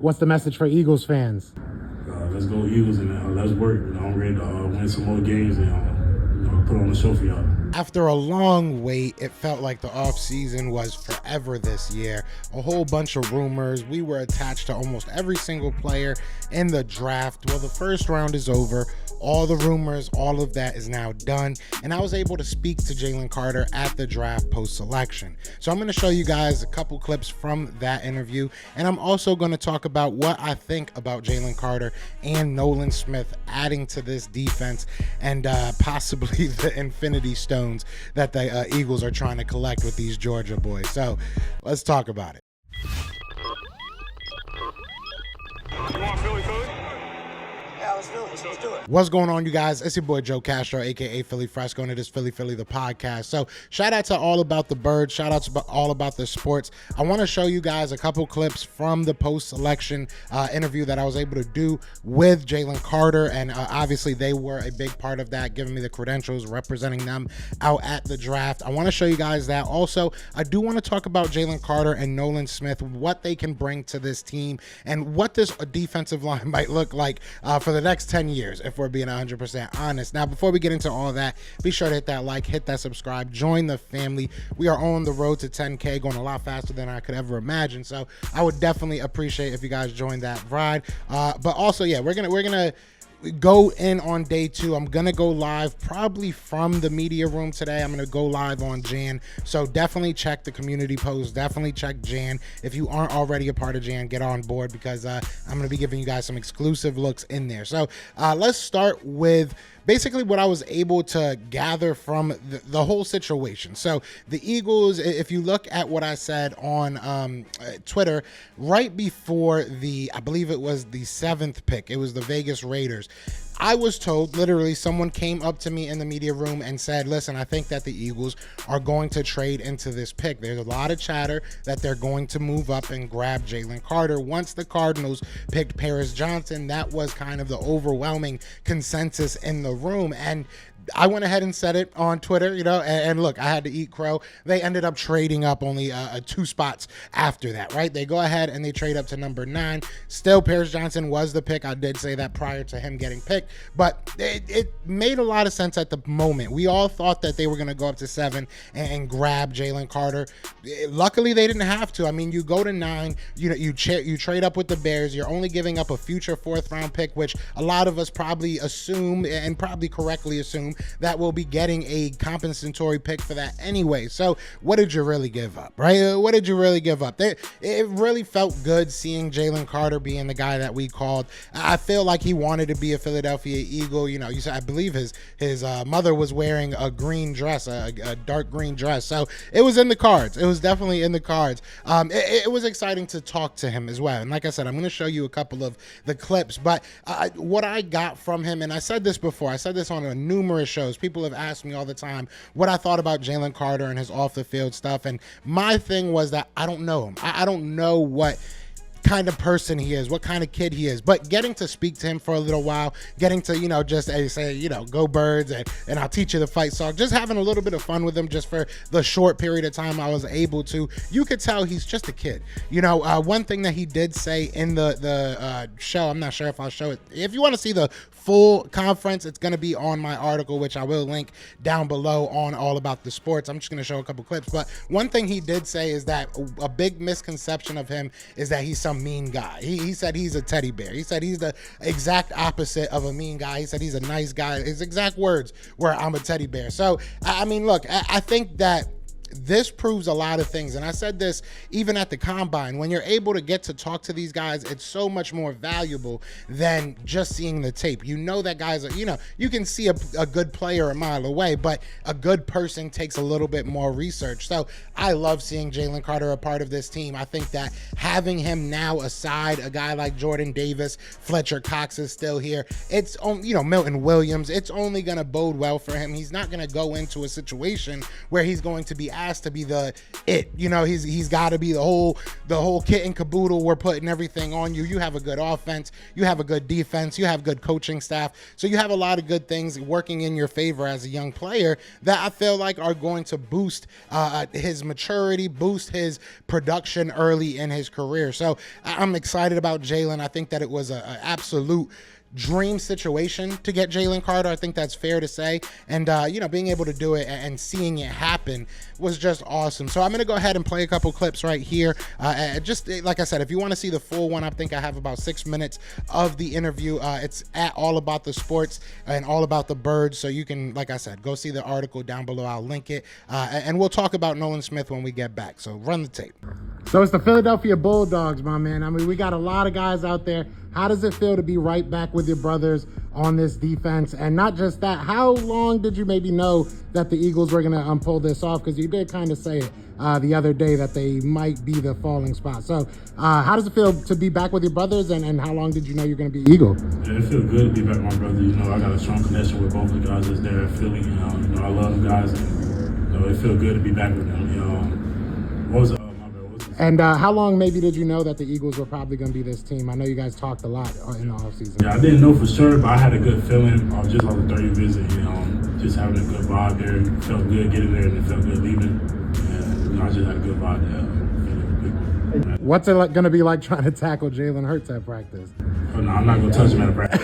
What's the message for Eagles fans? Let's go Eagles and let's work. I'm ready to win some more games and put on the show for y'all. After a long wait, it felt like the offseason was forever this year. A whole bunch of rumors. We were attached to almost every single player in the draft. Well, the first round is over. All the rumors, all of that is now done. And I was able to speak to Jalen Carter at the draft post-selection. So I'm going to show you guys a couple clips from that interview. And I'm also going to talk about what I think about Jalen Carter and Nolan Smith adding to this defense and possibly the Infinity Stones that the Eagles are trying to collect with these Georgia boys. So let's talk about it. You want Philly food? Yeah, let's do it. What's going on, you guys? It's your boy Joe Castro, aka Philly Fresco, and it is Philly the podcast. So shout out to All About the Birds, shout out to All About the Sports. I want to show you guys a couple clips from the post-selection interview that I was able to do with Jalen Carter, and obviously they were a big part of that, giving me the credentials, representing them out at the draft. I want to show you guys that. Also, I do want to talk about Jalen Carter and Nolan Smith, what they can bring to this team, and what this defensive line might look like for the next 10 years, if we're being 100% honest. Now, before we get into all that, be sure to hit that like, hit that subscribe, join the family. We are on the road to 10K, going a lot faster than I could ever imagine. So I would definitely appreciate if you guys join that ride. But also, yeah, we're gonna go in on day 2. I'm gonna go live probably from the media room today. I'm gonna go live on Jan, so definitely check the community post, definitely check Jan. If you aren't already a part of Jan, get on board, because I'm gonna be giving you guys some exclusive looks in there. So let's start with basically what I was able to gather from the whole situation. So the Eagles, if you look at what I said on Twitter, right before I believe it was the 7th pick, it was the Vegas Raiders, I was told, literally, someone came up to me in the media room and said, listen, I think that the Eagles are going to trade into this pick. There's a lot of chatter that they're going to move up and grab Jalen Carter. Once the Cardinals picked Paris Johnson, that was kind of the overwhelming consensus in the room. And I went ahead and said it on Twitter, and look, I had to eat crow. They ended up trading up only 2 spots after that, right? They go ahead and they trade up to number 9. Still, Paris Johnson was the pick. I did say that prior to him getting picked, but it made a lot of sense at the moment. We all thought that they were going to go up to 7 and grab Jalen Carter. Luckily, they didn't have to. I mean, you go to 9, you trade up with the Bears. You're only giving up a future 4th round pick, which a lot of us probably assume, and probably correctly assume, that we'll be getting a compensatory pick for that anyway. So what did you really give up, right? What did you really give up? It really felt good seeing Jalen Carter being the guy that we called. I feel like he wanted to be a Philadelphia Eagle. I believe his mother was wearing a green dress, a dark green dress. So it was in the cards. It was definitely in the cards. It was exciting to talk to him as well. And like I said, I'm going to show you a couple of the clips, but what I got from him, and I said this before, I said this on numerous shows. People have asked me all the time what I thought about Jalen Carter and his off the field stuff. And my thing was that I don't know him. I don't know what kind of person he is, what kind of kid he is, but getting to speak to him for a little while, getting to, just say, go Birds, and I'll teach you the fight song, just having a little bit of fun with him just for the short period of time I was able to, you could tell he's just a kid. One thing that he did say in the show, I'm not sure if I'll show it. If you want to see the full conference, it's going to be on my article, which I will link down below on All About the Sports. I'm just going to show a couple clips, but one thing he did say is that a big misconception of him is that he's some mean guy. He said he's a teddy bear. He said he's the exact opposite of a mean guy. He said he's a nice guy. His exact words were, I'm a teddy bear. So, I mean, look, I think that this proves a lot of things. And I said this even at the combine, when you're able to get to talk to these guys, it's so much more valuable than just seeing the tape. That guys are, you can see a good player a mile away, but a good person takes a little bit more research. So I love seeing Jalen Carter a part of this team. I think that having him now aside, a guy like Jordan Davis, Fletcher Cox is still here. It's, Milton Williams, it's only going to bode well for him. He's not going to go into a situation where he's going to be asked to be the it. You know, he's got to be the whole kit and caboodle. We're putting everything on you. You have a good offense. You have a good defense. You have good coaching staff. So you have a lot of good things working in your favor as a young player that I feel like are going to boost his maturity, boost his production early in his career. So I'm excited about Jalen. I think that it was an absolute dream situation to get Jalen Carter. I think that's fair to say. And, you know, being able to do it and seeing it happen was just awesome. So I'm going to go ahead and play a couple clips right here. Just like I said, if you want to see the full one, I think I have about 6 minutes of the interview. It's at All About the Sports and All About the Birds. So you can, like I said, go see the article down below. I'll link it. And we'll talk about Nolan Smith when we get back. So run the tape. So it's the Philadelphia Bulldogs, my man. I mean, we got a lot of guys out there. How does it feel to be right back with your brothers on this defense? And not just that, how long did you maybe know that the Eagles were going to pull this off? Because you did kind of say it the other day that they might be the falling spot. So how does it feel to be back with your brothers, and how long did you know you're going to be Eagle? Yeah, it feels good to be back with my brother. You know, I got a strong connection with both the guys that's there at Philly. You know, I love the guys. And, you know, it feels good to be back with them. You know, what was And how long maybe did you know that the Eagles were probably going to be this team? I know you guys talked a lot in the offseason. Yeah, I didn't know for sure, but I had a good feeling just on the 30th visit. You know, just having a good vibe there. It felt good getting there, and it felt good leaving. And you know, I just had a good vibe there. What's it going to be like trying to tackle Jalen Hurts at practice? Oh, no, I'm not going to touch him at practice.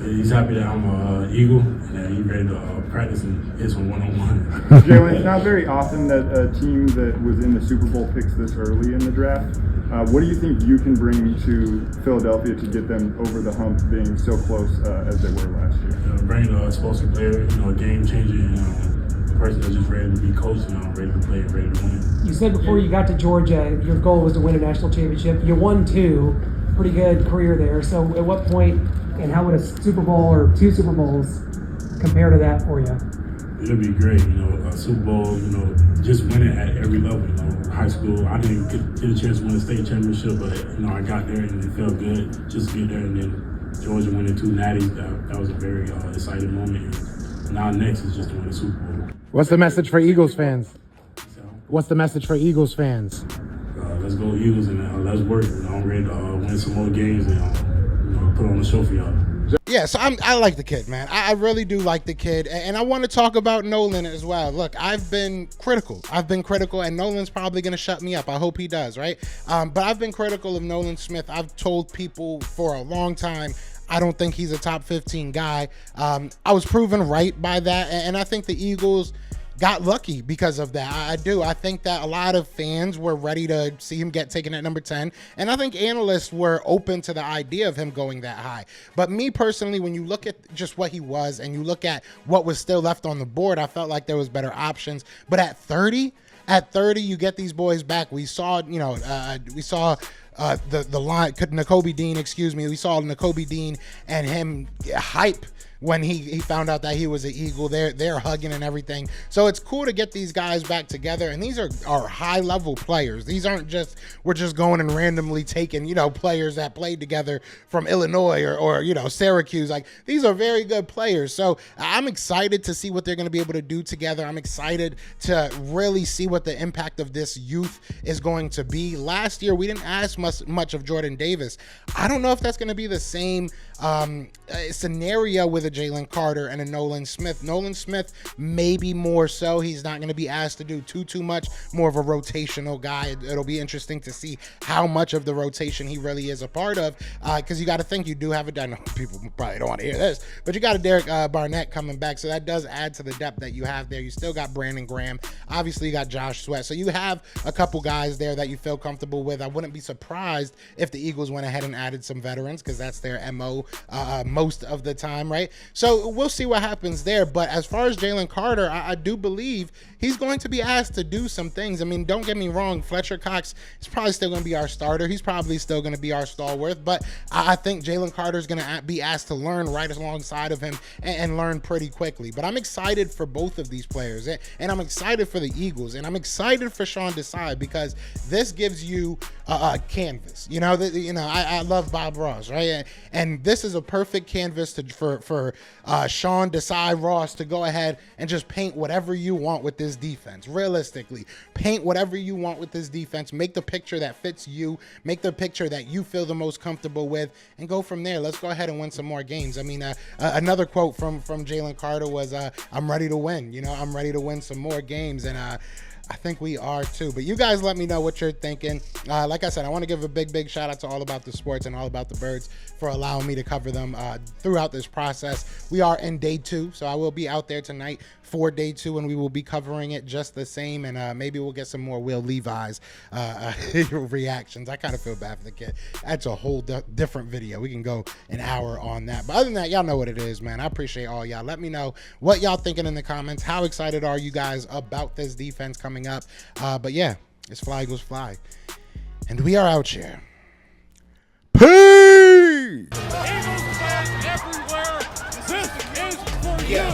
He's happy that I'm an Eagle, and he's ready to practice and hit some one-on-one. Jalen, it's not very often that a team that was in the Super Bowl picks this early in the draft. What do you think you can bring to Philadelphia to get them over the hump, being so close as they were last year? Bring an explosive player, you know, a game changer, you know, a person that's just ready to be coached, you know, ready to play, ready to win. You said before you got to Georgia, your goal was to win a national championship. You won 2, pretty good career there. So at what point, and how would a Super Bowl or 2 Super Bowls compare to that for you? It'll be great, you know, a Super Bowl, you know, just winning at every level, you know. High school, I didn't get a chance to win a state championship, but, you know, I got there and it felt good just to get there. And then Georgia winning 2 natties, that was a very exciting moment. And now next is just to win a Super Bowl. What's the message for Eagles fans? What's the message for Eagles fans? Let's go Eagles, and let's work. You know, I'm ready to win some more games and put on a show for y'all. Yeah, so I like the kid, man. I really do like the kid, and I want to talk about Nolan as well. Look, I've been critical, and Nolan's probably going to shut me up. I hope he does, right? But I've been critical of Nolan Smith. I've told people for a long time I don't think he's a top 15 guy. I was proven right by that, and I think the Eagles got lucky because of that. I do. I think that a lot of fans were ready to see him get taken at number 10. And I think analysts were open to the idea of him going that high. But me personally, when you look at just what he was and you look at what was still left on the board, I felt like there was better options. But at 30, you get these boys back. We saw, you know, the line, Nakobe Dean, we saw Nakobe Dean and him hype when he found out that he was an Eagle. They're hugging and everything. So it's cool to get these guys back together. And these are high level players. These aren't just, we're just going and randomly taking, you know, players that played together from Illinois or you know, Syracuse. Like, these are very good players. So I'm excited to see what they're going to be able to do together. I'm excited to really see what the impact of this youth is going to be. Last year, we didn't ask much of Jordan Davis. I don't know if that's going to be the same scenario with a Jalen Carter and a Nolan Smith. Nolan Smith, maybe more so. He's not going to be asked to do too much, more of a rotational guy. It'll be interesting to see how much of the rotation he really is a part of, because you got to think you do have I know people probably don't want to hear this, but you got a Derek Barnett coming back, so that does add to the depth that you have there. You still got Brandon Graham. Obviously, you got Josh Sweat. So you have a couple guys there that you feel comfortable with. I wouldn't be surprised if the Eagles went ahead and added some veterans, because that's their MO most of the time, right? So we'll see what happens there. But as far as Jalen Carter, I do believe he's going to be asked to do some things. I mean, don't get me wrong, Fletcher Cox is probably still going to be our starter. He's probably still going to be our stalwart, but I think Jalen Carter is going to be asked to learn right alongside of him and learn pretty quickly. But I'm excited for both of these players, and I'm excited for the Eagles, and I'm excited for Sean Desai, because this gives you a canvas. You know, I love Bob Ross, right? And this is a perfect canvas for for Sean Desai-Ross to go ahead and just paint whatever you want with this defense. Realistically, paint whatever you want with this defense. Make the picture that fits you. Make the picture that you feel the most comfortable with, and go from there. Let's go ahead and win some more games. I mean, another quote from Jalen Carter was, "I'm ready to win. You know, I'm ready to win some more games," and I think we are too. But you guys let me know what you're thinking. Like I said, I want to give a big shout out to All About the Sports and All About the Birds for allowing me to cover them throughout this process. We are in day 2, so I will be out there tonight for day 2, and we will be covering it just the same. And maybe we'll get some more Will Levi's reactions. I kind of feel bad for the kid. That's a whole different video. We can go an hour on that. But other than that, y'all know what it is, man. I appreciate all y'all. Let me know what y'all thinking in the comments. How excited are you guys about this defense coming up? But yeah, it's Fly Eagles Fly. And we are out here. Peace! Eagles fans everywhere, this is for you.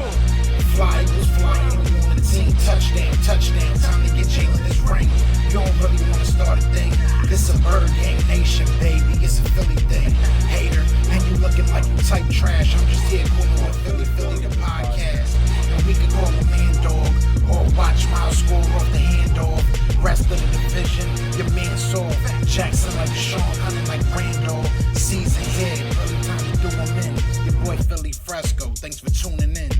Fly Eagles flying on the team. Touchdown. Time to get Jalen this ring. You don't really want to start a thing. This a Bird Gang Nation, baby. It's a Philly thing. Hater, and you looking like you type trash. I'm just here calling on Philly the podcast. And we can call a man dog or watch Miles score off the handoff. Rest of the division, your man soft. Jackson like Sean, hunting like Randall. Season head, early time to do him in. Your boy Philly Fresco, thanks for tuning in.